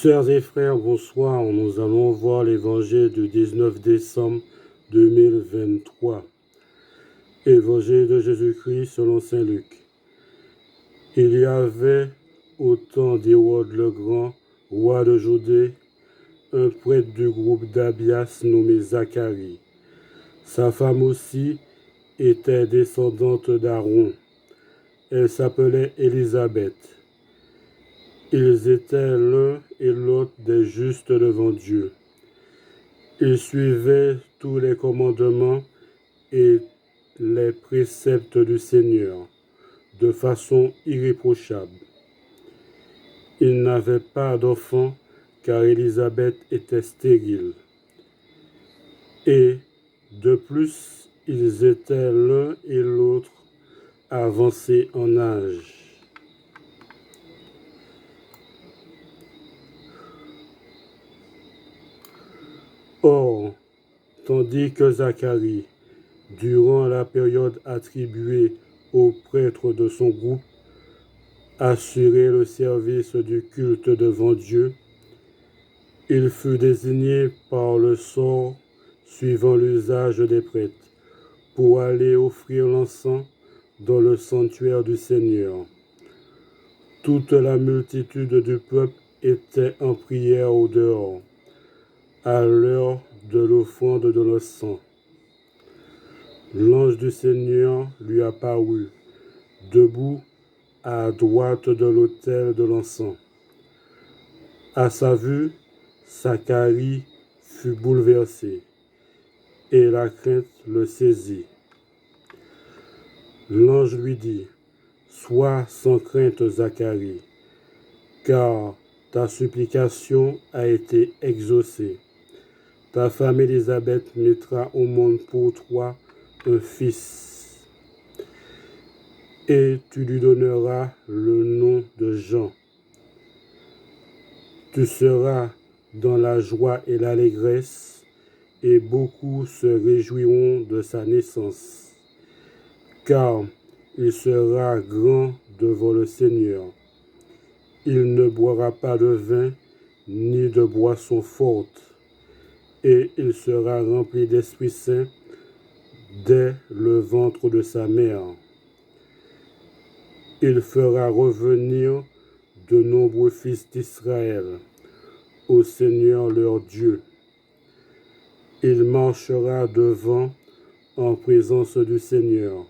Sœurs et frères, bonsoir. Nous allons voir l'évangile du 19 décembre 2023. Évangile de Jésus-Christ selon saint Luc. Il y avait au temps d'Hérode le Grand, roi de Judée, un prêtre du groupe d'Abias nommé Zacharie. Sa femme aussi était descendante d'Aaron. Elle s'appelait Élisabeth. Ils étaient l'un et l'autre des justes devant Dieu. Ils suivaient tous les commandements et les préceptes du Seigneur de façon irréprochable. Ils n'avaient pas d'enfant car Élisabeth était stérile. Et de plus, ils étaient l'un et l'autre avancés en âge. Or, tandis que Zacharie, durant la période attribuée aux prêtres de son groupe, assurait le service du culte devant Dieu, il fut désigné par le sort, suivant l'usage des prêtres, pour aller offrir l'encens dans le sanctuaire du Seigneur. Toute la multitude du peuple était en prière au dehors, à l'heure de l'offrande de l'encens. L'ange du Seigneur lui apparut, debout à droite de l'autel de l'encens. À sa vue, Zacharie fut bouleversé, et la crainte le saisit. L'ange lui dit, « Sois sans crainte, Zacharie, car ta supplication a été exaucée. Ta femme Élisabeth mettra au monde pour toi un fils, et tu lui donneras le nom de Jean. Tu seras dans la joie et l'allégresse, et beaucoup se réjouiront de sa naissance, car il sera grand devant le Seigneur. Il ne boira pas de vin ni de boisson forte, et il sera rempli d'Esprit Saint dès le ventre de sa mère. Il fera revenir de nombreux fils d'Israël au Seigneur leur Dieu. Il marchera devant en présence du Seigneur,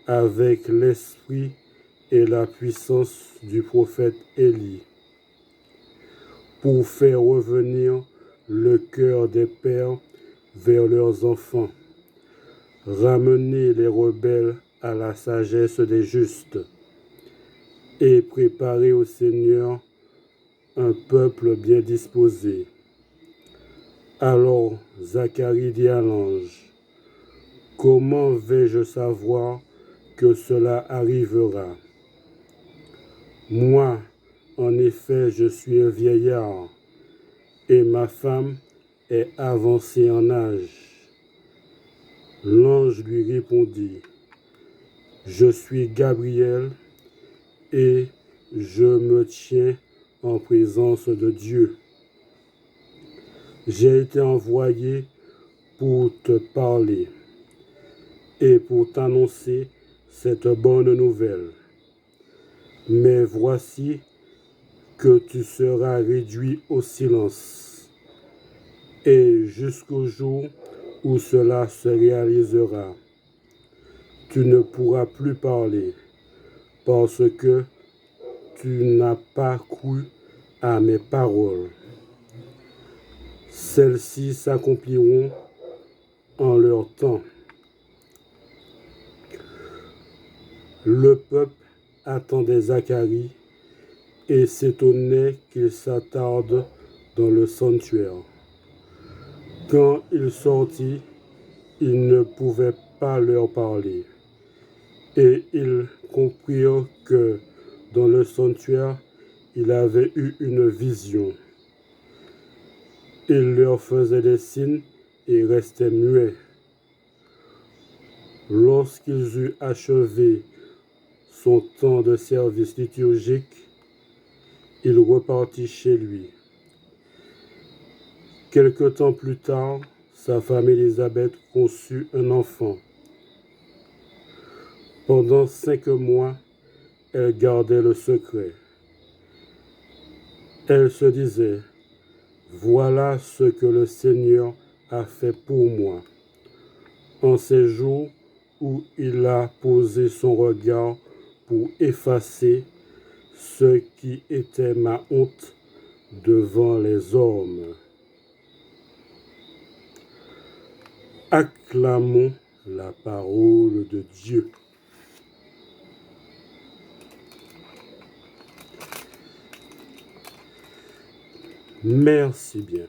avec l'esprit et la puissance du prophète Élie, pour faire revenir le cœur des pères vers leurs enfants, ramener les rebelles à la sagesse des justes, et préparer au Seigneur un peuple bien disposé. » Alors Zacharie dit à l'ange, « Comment vais-je savoir que cela arrivera? Moi, en effet, je suis un vieillard, et ma femme est avancée en âge. » L'ange lui répondit, « Je suis Gabriel, et je me tiens en présence de Dieu. J'ai été envoyé pour te parler et pour t'annoncer cette bonne nouvelle. Mais voici que tu seras réduit au silence, et jusqu'au jour où cela se réalisera, tu ne pourras plus parler, parce que tu n'as pas cru à mes paroles. Celles-ci s'accompliront en leur temps. » Le peuple attendait Zacharie et s'étonnait qu'il s'attarde dans le sanctuaire. Quand il sortit, il ne pouvait pas leur parler, et ils comprirent que dans le sanctuaire, il avait eu une vision. Il leur faisait des signes et restait muet. Lorsqu'ils eurent achevé son temps de service liturgique, il repartit chez lui. Quelque temps plus tard, sa femme Élisabeth conçut un enfant. Pendant 5 mois, elle gardait le secret. Elle se disait, voilà ce que le Seigneur a fait pour moi. En ces jours où il a posé son regard pour effacer ce qui était ma honte devant les hommes. Acclamons la parole de Dieu. Merci bien.